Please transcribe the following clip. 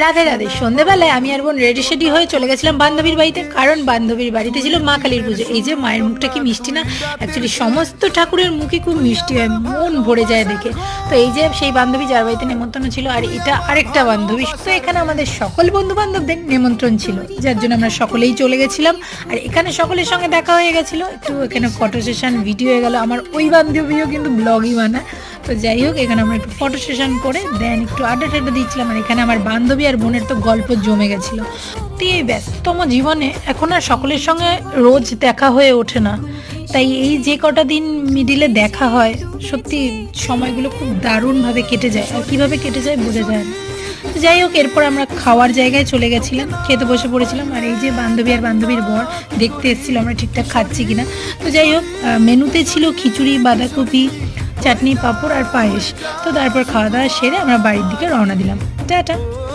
রাধে রাধে। সন্ধেবেলায় আমি আর বোন রেডি সেডি হয়ে চলে গেছিলাম বান্ধবীর বাড়িতে, কারণ বান্ধবীর বাড়িতে ছিল মা কালীর পুজো। এই যে মায়ের মুখটা কি মিষ্টি না, অ্যাকচুয়ালি সমস্ত ঠাকুরের মুখই খুব মিষ্টি হয়, মন ভরে যায় দেখে। তো এই যে সেই বান্ধবী যার বাড়িতে নেমন্ত্রণ ছিল, আর এটা আরেকটা বান্ধবী। তো এখানে আমাদের সকল বন্ধু বান্ধবদের নিমন্ত্রণ ছিল, যার জন্য আমরা সকলেই চলে গেছিলাম। আর এখানে সকলের সঙ্গে দেখা হয়ে গেছিলো, একটু এখানে ফটো সেশন ভিডিও হয়ে গেল। আমার ওই বান্ধবীও কিন্তু ব্লগই বানায়। তো যাই হোক, এখানে আমরা একটু ফটো সেশন করে দেন একটু আড্ডা টাড্ডা দিচ্ছিলাম। আর এখানে আমার বান্ধবী আর বোনের তো গল্প জমে গেছিলো। তো এই ব্যস্ততম জীবনে এখন আর সকলের সঙ্গে রোজ দেখা হয়ে ওঠে না, তাই এই যে কটা দিন মিডিলে দেখা হয়, সত্যি সময়গুলো খুব দারুণভাবে কেটে যায়। আর কীভাবে কেটে যায় বোঝা যায় না। তো যাই হোক, এরপর আমরা খাওয়ার জায়গায় চলে গেছিলাম, খেতে বসে পড়েছিলাম। আর এই যে বান্ধবী আর বান্ধবীর বর দেখতে এসেছিলো আমরা ঠিকঠাক খাচ্ছি কিনা। তো যাই হোক, মেনুতে ছিল খিচুড়ি, বাঁধাকপি, চাটনি, পাঁপড় আর পায়েস। তো তারপর খাওয়া দাওয়া সেরে আমরা বাড়ির দিকে রওনা দিলাম। টাটা।